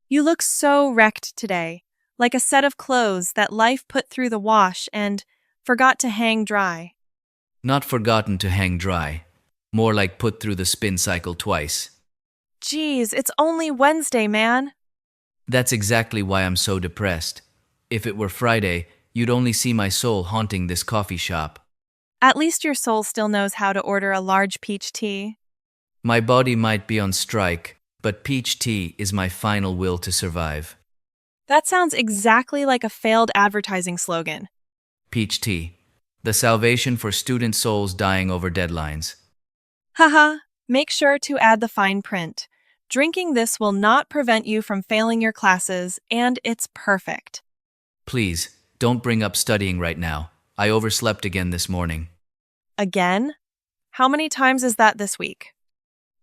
You look so wrecked today, like a set of clothes that life put through the wash and forgot to hang dry. Not forgotten to hang dry. More like put through the spin cycle twice. Geez, it's only Wednesday, man. That's exactly why I'm so depressed. If it were Friday, you'd only see my soul haunting this coffee shop. At least your soul still knows how to order a large peach tea. My body might be on strike, but peach tea is my final will to survive. That sounds exactly like a failed advertising slogan. Peach tea. The salvation for student souls dying over deadlines. Haha, make sure to add the fine print. Drinking this will not prevent you from failing your classes, and it's perfect. Please, don't bring up studying right now. I overslept again this morning. Again? How many times is that this week?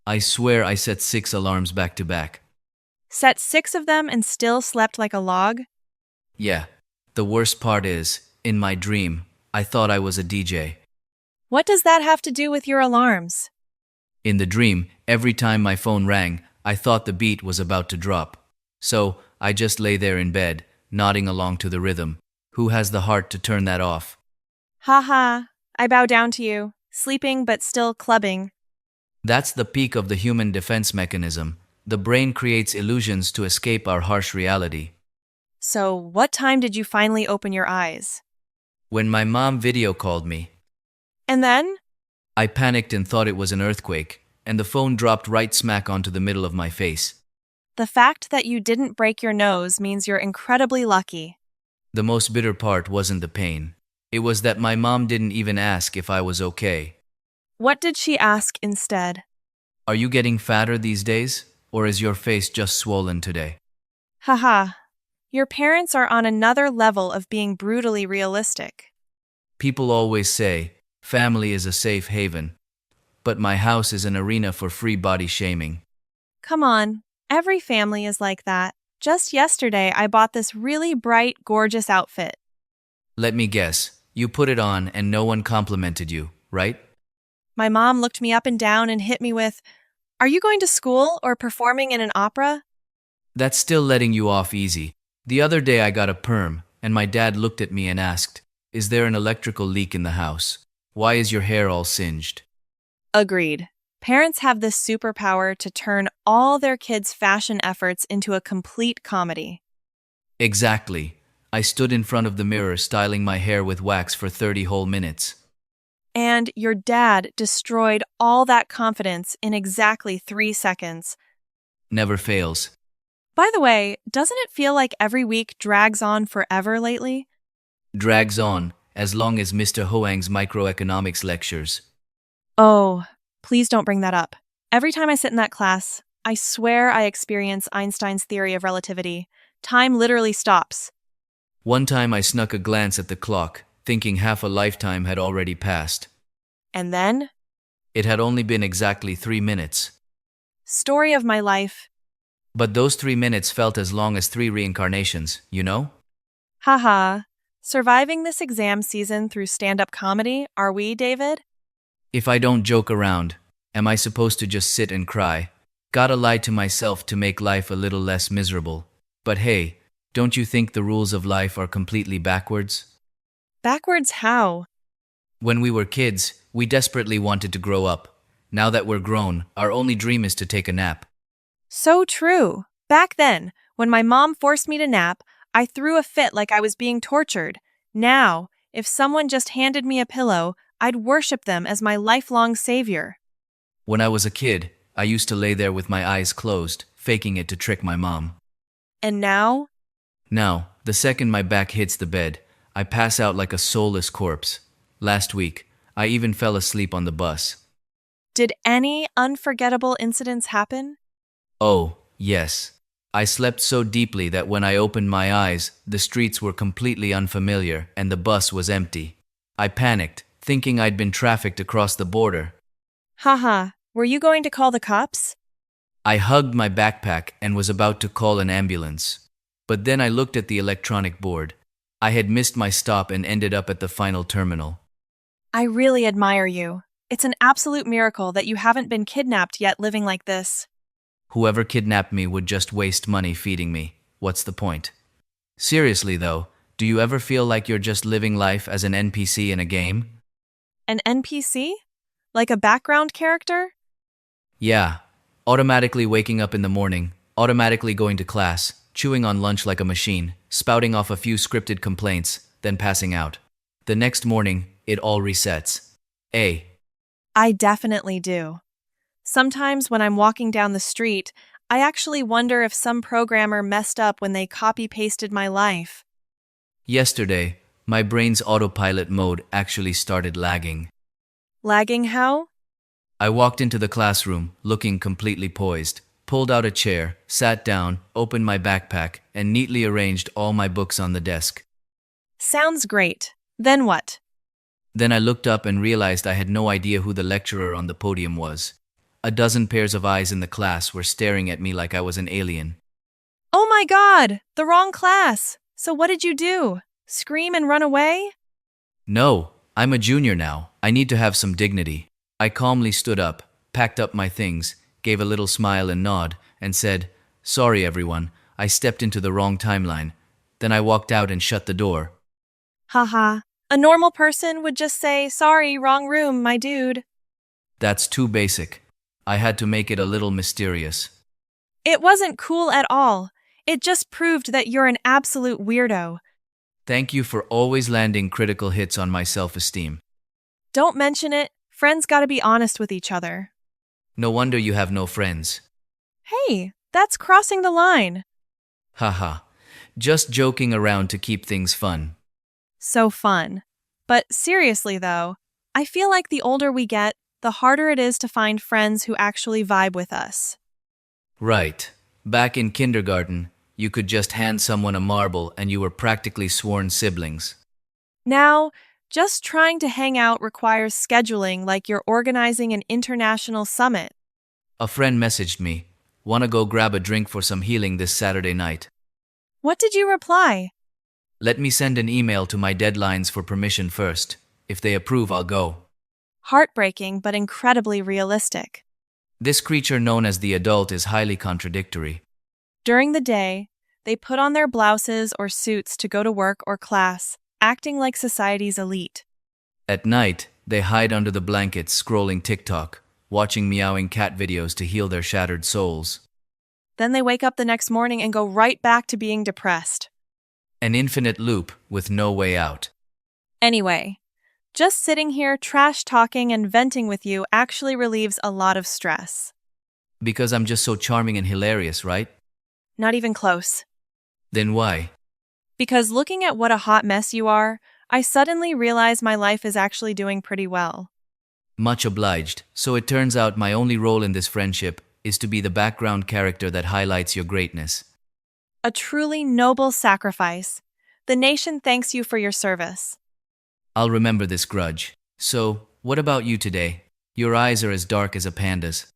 I swear I set 6 alarms back to back. Set 6 of them and still slept like a log? Yeah. The worst part is, in my dream, I thought I was a DJ. What does that have to do with your alarms? In the dream, every time my phone rang, I thought the beat was about to drop. So, I just lay there in bed, nodding along to the rhythm. Who has the heart to turn that off? Haha, I bow down to you, sleeping but still clubbing. That's the peak of the human defense mechanism. The brain creates illusions to escape our harsh reality. So, what time did you finally open your eyes? When my mom video called me, And then? I panicked and thought it was an earthquake, and the phone dropped right smack onto the middle of my face. The fact that you didn't break your nose means you're incredibly lucky. The most bitter part wasn't the pain. It was that my mom didn't even ask if I was okay. What did she ask instead? Are you getting fatter these days? Or is your face just swollen today? Haha, your parents are on another level of being brutally realistic. People always say, family is a safe haven. But my house is an arena for free body shaming. Come on, every family is like that. Just yesterday, I bought this really bright, gorgeous outfit. Let me guess, you put it on and no one complimented you, right? My mom looked me up and down and hit me with, "Are you going to school or performing in an opera?" That's still letting you off easy. The other day I got a perm, and my dad looked at me and asked, "Is there an electrical leak in the house? Why is your hair all singed?" Agreed. Parents have this superpower to turn all their kids' fashion efforts into a complete comedy. Exactly. I stood in front of the mirror styling my hair with wax for 30 whole minutes. And your dad destroyed all that confidence in exactly 3 seconds. Never fails. By the way, doesn't it feel like every week drags on forever lately? Drags on, as long as Mr. Hoang's microeconomics lectures. Oh, please don't bring that up. Every time I sit in that class, I swear I experience Einstein's theory of relativity. Time literally stops. One time I snuck a glance at the clock, thinking half a lifetime had already passed. And then? It had only been exactly 3 minutes. Story of my life. But those 3 minutes felt as long as 3 reincarnations, you know? Haha. Surviving this exam season through stand-up comedy, are we, David? If I don't joke around, am I supposed to just sit and cry? Gotta lie to myself to make life a little less miserable. But hey, don't you think the rules of life are completely backwards? Backwards how? When we were kids, we desperately wanted to grow up. Now that we're grown, our only dream is to take a nap. So true. Back then, when my mom forced me to nap, I threw a fit like I was being tortured. Now, if someone just handed me a pillow, I'd worship them as my lifelong savior. When I was a kid, I used to lay there with my eyes closed, faking it to trick my mom. And now? Now, the second my back hits the bed, I pass out like a soulless corpse. Last week, I even fell asleep on the bus. Did any unforgettable incidents happen? Oh, yes. I slept so deeply that when I opened my eyes, the streets were completely unfamiliar and the bus was empty. I panicked, thinking I'd been trafficked across the border. Haha, were you going to call the cops? I hugged my backpack and was about to call an ambulance. But then I looked at the electronic board. I had missed my stop and ended up at the final terminal. I really admire you. It's an absolute miracle that you haven't been kidnapped yet living like this. Whoever kidnapped me would just waste money feeding me. What's the point? Seriously though, do you ever feel like you're just living life as an NPC in a game? An NPC? Like a background character? Yeah, automatically waking up in the morning, automatically going to class, chewing on lunch like a machine, spouting off a few scripted complaints, then passing out. The next morning, it all resets. I definitely do. Sometimes when I'm walking down the street, I actually wonder if some programmer messed up when they copy-pasted my life. Yesterday, my brain's autopilot mode actually started lagging. Lagging how? I walked into the classroom, looking completely poised, pulled out a chair, sat down, opened my backpack, and neatly arranged all my books on the desk. Sounds great. Then what? Then I looked up and realized I had no idea who the lecturer on the podium was. A dozen pairs of eyes in the class were staring at me like I was an alien. Oh my God! The wrong class! So what did you do? Scream and run away? No, I'm a junior now. I need to have some dignity. I calmly stood up, packed up my things, gave a little smile and nod, and said, "Sorry everyone, I stepped into the wrong timeline." Then I walked out and shut the door. Haha. A normal person would just say, "Sorry, wrong room, my dude." That's too basic. I had to make it a little mysterious. It wasn't cool at all. It just proved that you're an absolute weirdo. Thank you for always landing critical hits on my self-esteem. Don't mention it. Friends gotta be honest with each other. No wonder you have no friends. Hey, that's crossing the line. Haha. Just joking around to keep things fun. So fun. But seriously though, I feel like the older we get, the harder it is to find friends who actually vibe with us. Right. Back in kindergarten, you could just hand someone a marble and you were practically sworn siblings. Now, just trying to hang out requires scheduling like you're organizing an international summit. A friend messaged me, "Wanna go grab a drink for some healing this Saturday night?" What did you reply? Let me send an email to my deadlines for permission first. If they approve, I'll go. Heartbreaking but incredibly realistic. This creature known as the adult is highly contradictory. During the day, they put on their blouses or suits to go to work or class, acting like society's elite. At night, they hide under the blankets scrolling TikTok, watching meowing cat videos to heal their shattered souls. Then they wake up the next morning and go right back to being depressed. An infinite loop with no way out. Anyway, just sitting here trash talking and venting with you actually relieves a lot of stress. Because I'm just so charming and hilarious, right? Not even close. Then why? Because looking at what a hot mess you are, I suddenly realize my life is actually doing pretty well. Much obliged. So it turns out my only role in this friendship is to be the background character that highlights your greatness. A truly noble sacrifice. The nation thanks you for your service. I'll remember this grudge. So, what about you today? Your eyes are as dark as a panda's.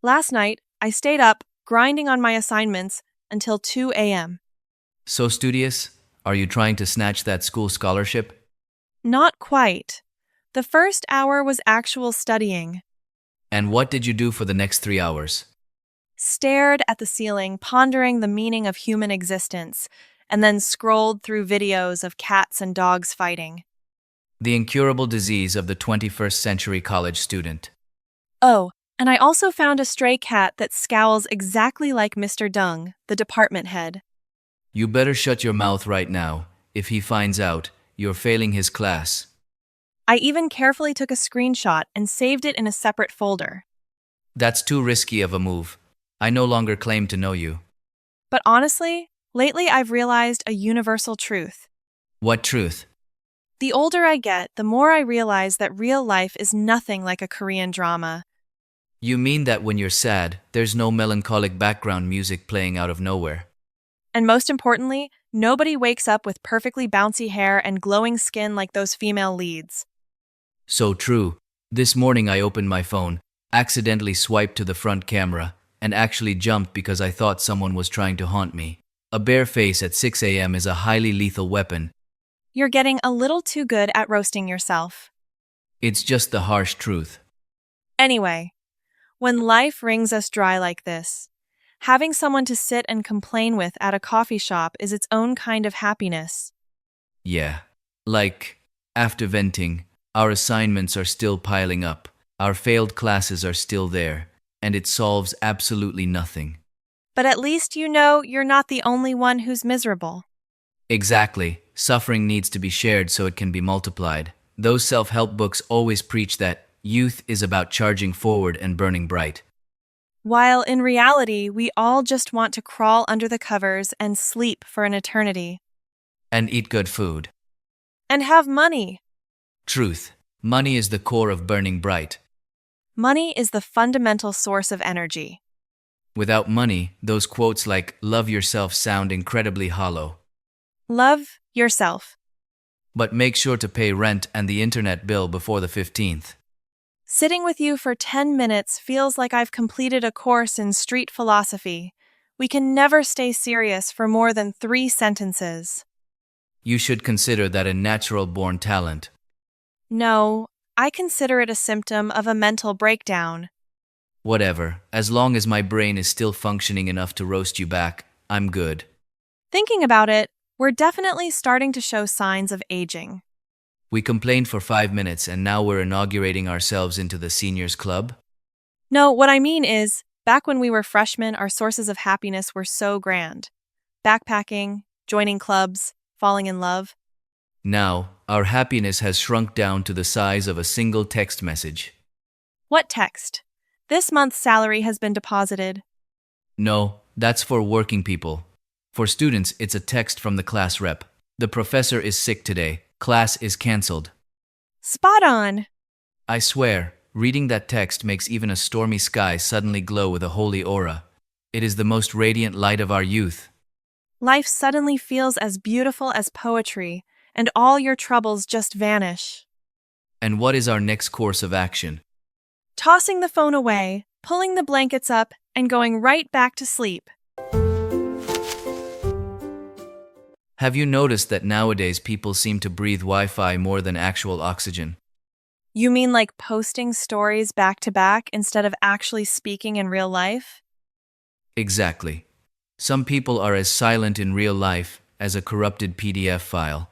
Last night, I stayed up, grinding on my assignments, until 2 a.m. So studious? Are you trying to snatch that school scholarship? Not quite. The first hour was actual studying. And what did you do for the next 3 hours? Stared at the ceiling, pondering the meaning of human existence, and then scrolled through videos of cats and dogs fighting. The incurable disease of the 21st century college student. Oh, and I also found a stray cat that scowls exactly like Mr. Dung, the department head. You better shut your mouth right now. If he finds out, you're failing his class. I even carefully took a screenshot and saved it in a separate folder. That's too risky of a move. I no longer claim to know you. But honestly, lately I've realized a universal truth. What truth? The older I get, the more I realize that real life is nothing like a Korean drama. You mean that when you're sad, there's no melancholic background music playing out of nowhere? And most importantly, nobody wakes up with perfectly bouncy hair and glowing skin like those female leads. So true. This morning I opened my phone, accidentally swiped to the front camera, and actually jumped because I thought someone was trying to haunt me. A bare face at 6 a.m. is a highly lethal weapon. You're getting a little too good at roasting yourself. It's just the harsh truth. Anyway, when life wrings us dry like this, Having someone to sit and complain with at a coffee shop is its own kind of happiness. Yeah. Like, after venting, our assignments are still piling up, our failed classes are still there, and it solves absolutely nothing. But at least you know you're not the only one who's miserable. Exactly. Suffering needs to be shared so it can be multiplied. Those self-help books always preach that youth is about charging forward and burning bright. While in reality, we all just want to crawl under the covers and sleep for an eternity. And eat good food. And have money. Truth. Money is the core of burning bright. Money is the fundamental source of energy. Without money, those quotes like love yourself sound incredibly hollow. Love yourself. But make sure to pay rent and the internet bill before the 15th. Sitting with you for 10 minutes feels like I've completed a course in street philosophy. We can never stay serious for more than 3 sentences. You should consider that a natural-born talent. No, I consider it a symptom of a mental breakdown. Whatever, as long as my brain is still functioning enough to roast you back, I'm good. Thinking about it, we're definitely starting to show signs of aging. We complained for 5 minutes and now we're inaugurating ourselves into the seniors club? No, what I mean is, back when we were freshmen, our sources of happiness were so grand. Backpacking, joining clubs, falling in love. Now, our happiness has shrunk down to the size of a single text message. What text? This month's salary has been deposited. No, that's for working people. For students, it's a text from the class rep. The professor is sick today. Class is cancelled. Spot on! I swear, reading that text makes even a stormy sky suddenly glow with a holy aura. It is the most radiant light of our youth. Life suddenly feels as beautiful as poetry, and all your troubles just vanish. And what is our next course of action? Tossing the phone away, pulling the blankets up, and going right back to sleep. Have you noticed that nowadays people seem to breathe Wi-Fi more than actual oxygen? You mean like posting stories back to back instead of actually speaking in real life? Exactly. Some people are as silent in real life as a corrupted PDF file.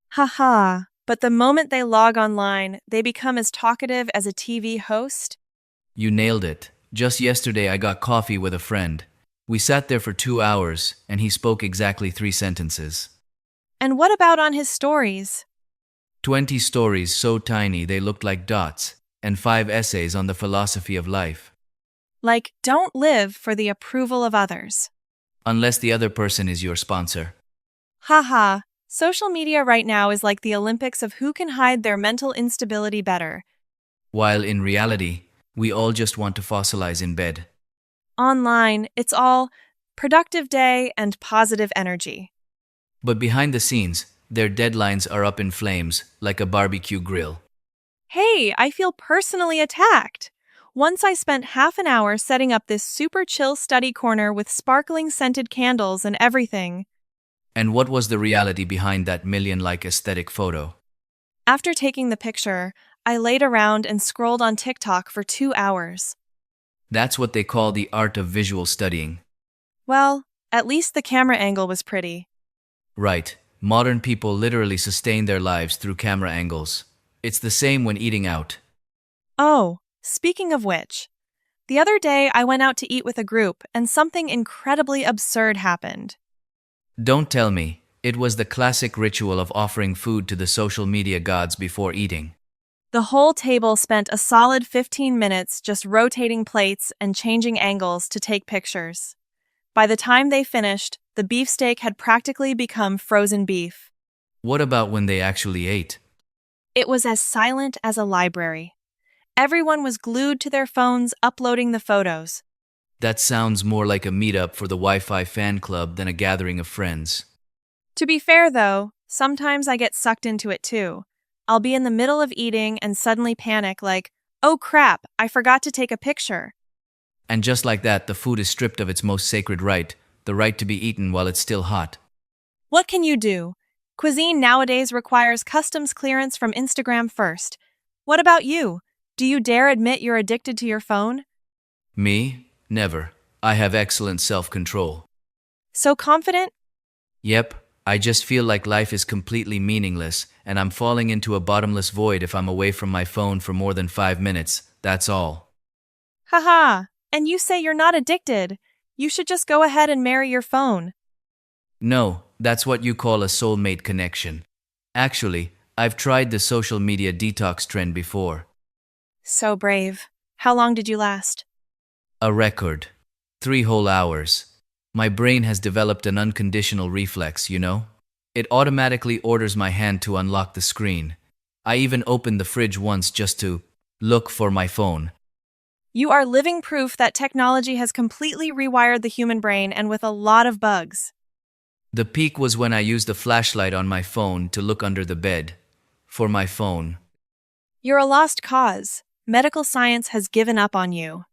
Haha, but the moment they log online, they become as talkative as a TV host? You nailed it. Just yesterday I got coffee with a friend. We sat there for 2 hours, and he spoke exactly 3 sentences. And what about on his stories? 20 stories so tiny they looked like dots, and 5 essays on the philosophy of life. Like, don't live for the approval of others. Unless the other person is your sponsor. Haha, social media right now is like the Olympics of who can hide their mental instability better. While in reality, we all just want to fossilize in bed. Online, it's all productive day and positive energy. But behind the scenes, their deadlines are up in flames, like a barbecue grill. Hey, I feel personally attacked. Once I spent half an hour setting up this super chill study corner with sparkling scented candles and everything. And what was the reality behind that million-like aesthetic photo? After taking the picture, I laid around and scrolled on TikTok for 2 hours. That's what they call the art of visual studying. Well, at least the camera angle was pretty. Right. Modern people literally sustain their lives through camera angles. It's the same when eating out. Oh, speaking of which, the other day I went out to eat with a group and something incredibly absurd happened. Don't tell me. It was the classic ritual of offering food to the social media gods before eating. The whole table spent a solid 15 minutes just rotating plates and changing angles to take pictures. By the time they finished, the beefsteak had practically become frozen beef. What about when they actually ate? It was as silent as a library. Everyone was glued to their phones uploading the photos. That sounds more like a meetup for the Wi-Fi fan club than a gathering of friends. To be fair, though, sometimes I get sucked into it too. I'll be in the middle of eating and suddenly panic like, oh crap, I forgot to take a picture. And just like that, the food is stripped of its most sacred right, the right to be eaten while it's still hot. What can you do? Cuisine nowadays requires customs clearance from Instagram first. What about you? Do you dare admit you're addicted to your phone? Me? Never. I have excellent self-control. So confident? Yep, I just feel like life is completely meaningless, and I'm falling into a bottomless void if I'm away from my phone for more than 5 minutes, that's all. Haha. And you say you're not addicted. You should just go ahead and marry your phone. No, that's what you call a soulmate connection. Actually, I've tried the social media detox trend before. So brave. How long did you last? A record. 3 whole hours. My brain has developed an unconditional reflex, you know? It automatically orders my hand to unlock the screen. I even opened the fridge once just to look for my phone. You are living proof that technology has completely rewired the human brain and with a lot of bugs. The peak was when I used a flashlight on my phone to look under the bed. For my phone. You're a lost cause. Medical science has given up on you.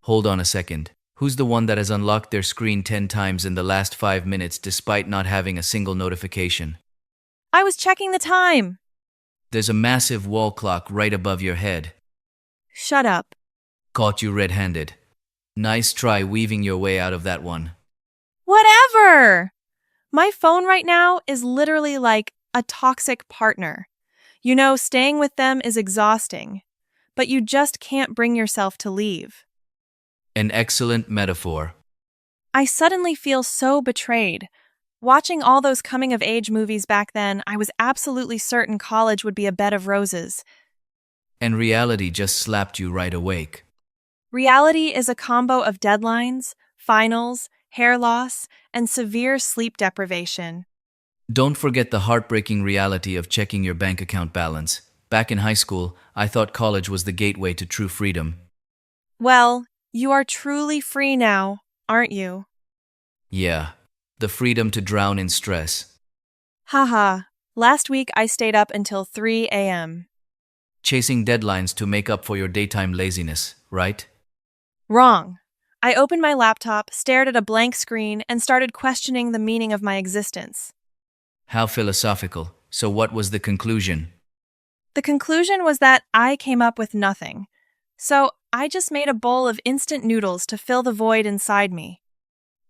Hold on a second. Who's the one that has unlocked their screen 10 times in the last 5 minutes despite not having a single notification? I was checking the time. There's a massive wall clock right above your head. Shut up. Caught you red-handed. Nice try weaving your way out of that one. Whatever! My phone right now is literally like a toxic partner. You know, staying with them is exhausting, but you just can't bring yourself to leave. An excellent metaphor. I suddenly feel so betrayed. Watching all those coming-of-age movies back then, I was absolutely certain college would be a bed of roses. And reality just slapped you right awake. Reality is a combo of deadlines, finals, hair loss, and severe sleep deprivation. Don't forget the heartbreaking reality of checking your bank account balance. Back in high school, I thought college was the gateway to true freedom. Well, you are truly free now, aren't you? Yeah, the freedom to drown in stress. Haha, last week I stayed up until 3 a.m. Chasing deadlines to make up for your daytime laziness, right? Wrong. I opened my laptop, stared at a blank screen, and started questioning the meaning of my existence. How philosophical. So what was the conclusion? The conclusion was that I came up with nothing. So I just made a bowl of instant noodles to fill the void inside me.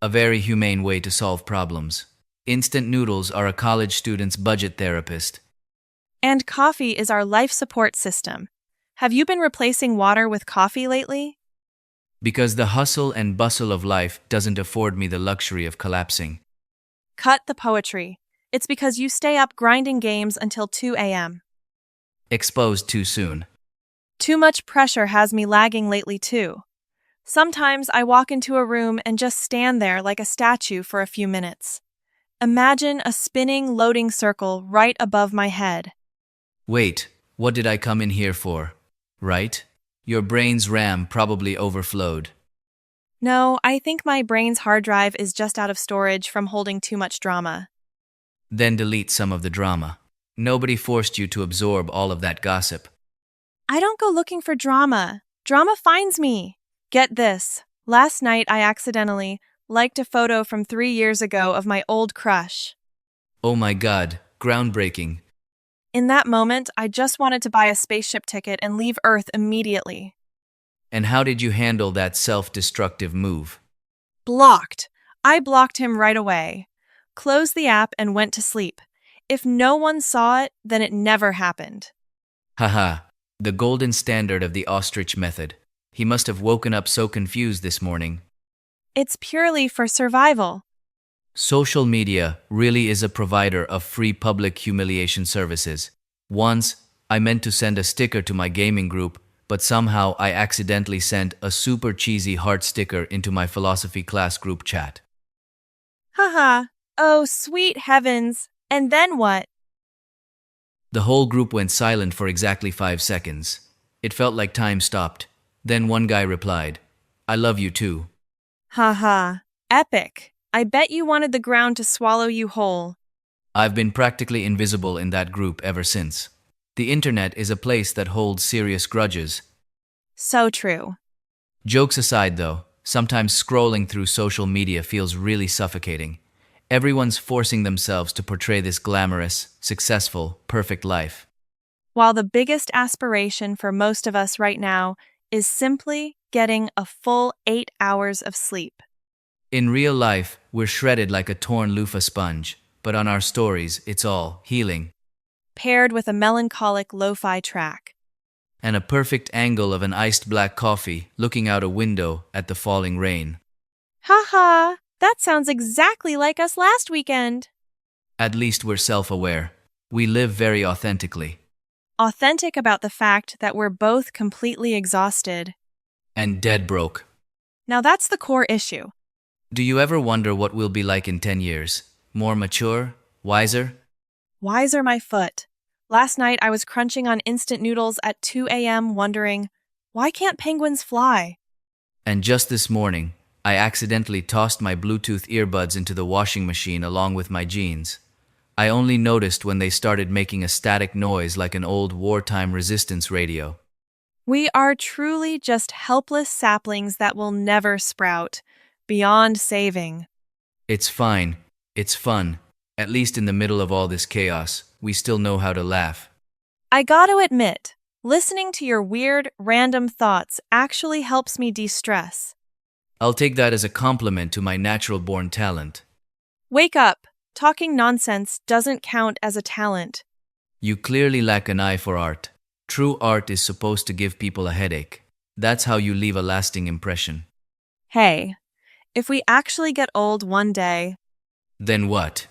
A very humane way to solve problems. Instant noodles are a college student's budget therapist. And coffee is our life support system. Have you been replacing water with coffee lately? Because the hustle and bustle of life doesn't afford me the luxury of collapsing. Cut the poetry. It's because you stay up grinding games until 2 a.m. Exposed too soon. Too much pressure has me lagging lately too. Sometimes I walk into a room and just stand there like a statue for a few minutes. Imagine a spinning, loading circle right above my head. Wait, what did I come in here for? Right? Your brain's RAM probably overflowed. No, I think my brain's hard drive is just out of storage from holding too much drama. Then delete some of the drama. Nobody forced you to absorb all of that gossip. I don't go looking for drama. Drama finds me. Get this. Last night I accidentally liked a photo from 3 years ago of my old crush. Oh my god, groundbreaking. In that moment, I just wanted to buy a spaceship ticket and leave Earth immediately. And how did you handle that self-destructive move? Blocked. I blocked him right away. Closed the app and went to sleep. If no one saw it, then it never happened. Haha, the golden standard of the ostrich method. He must have woken up so confused this morning. It's purely for survival. Social media really is a provider of free public humiliation services. Once, I meant to send a sticker to my gaming group, but somehow I accidentally sent a super cheesy heart sticker into my philosophy class group chat. Haha. Oh, sweet heavens. And then what? The whole group went silent for exactly 5 seconds. It felt like time stopped. Then one guy replied, "I love you too." Haha. Epic. I bet you wanted the ground to swallow you whole. I've been practically invisible in that group ever since. The internet is a place that holds serious grudges. So true. Jokes aside though, sometimes scrolling through social media feels really suffocating. Everyone's forcing themselves to portray this glamorous, successful, perfect life. While the biggest aspiration for most of us right now is simply getting a full 8 hours of sleep. In real life, we're shredded like a torn loofah sponge, but on our stories, it's all healing. Paired with a melancholic lo-fi track. And a perfect angle of an iced black coffee looking out a window at the falling rain. Haha, that sounds exactly like us last weekend. At least we're self-aware. We live very authentically. Authentic about the fact that we're both completely exhausted. And dead broke. Now that's the core issue. Do you ever wonder what we'll be like in 10 years? More mature? Wiser? Wiser my foot. Last night I was crunching on instant noodles at 2 a.m. wondering, why can't penguins fly? And just this morning, I accidentally tossed my Bluetooth earbuds into the washing machine along with my jeans. I only noticed when they started making a static noise like an old wartime resistance radio. We are truly just helpless saplings that will never sprout. Beyond saving. It's fine. It's fun. At least in the middle of all this chaos, we still know how to laugh. I gotta admit, listening to your weird, random thoughts actually helps me de-stress. I'll take that as a compliment to my natural-born talent. Wake up! Talking nonsense doesn't count as a talent. You clearly lack an eye for art. True art is supposed to give people a headache. That's how you leave a lasting impression. Hey, if we actually get old one day, Then what?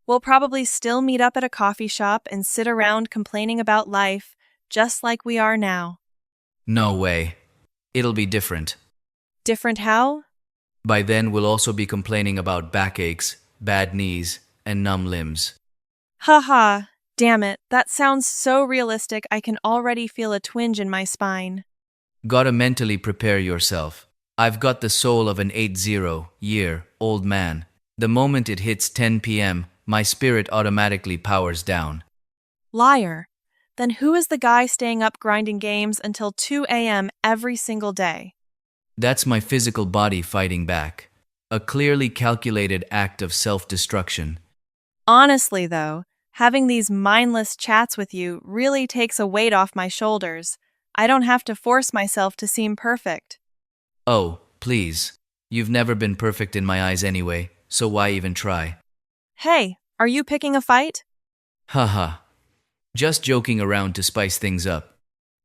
we'll probably still meet up at a coffee shop and sit around complaining about life, just like we are now. No way. It'll be different. Different how? By then, we'll also be complaining about backaches, bad knees, and numb limbs. Haha, damn it, that sounds so realistic I can already feel a twinge in my spine. Gotta mentally prepare yourself. I've got the soul of an 80-year-old man. The moment it hits 10 p.m., my spirit automatically powers down. Liar. Then who is the guy staying up grinding games until 2 a.m. every single day? That's my physical body fighting back. A clearly calculated act of self-destruction. Honestly, though, having these mindless chats with you really takes a weight off my shoulders. I don't have to force myself to seem perfect. Oh, please. You've never been perfect in my eyes anyway, so why even try? Hey, are you picking a fight? Haha. Just joking around to spice things up.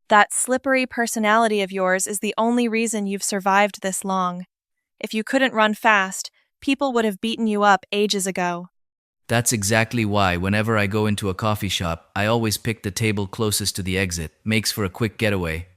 That slippery personality of yours is the only reason you've survived this long. If you couldn't run fast, people would have beaten you up ages ago. That's exactly why whenever I go into a coffee shop, I always pick the table closest to the exit. Makes for a quick getaway.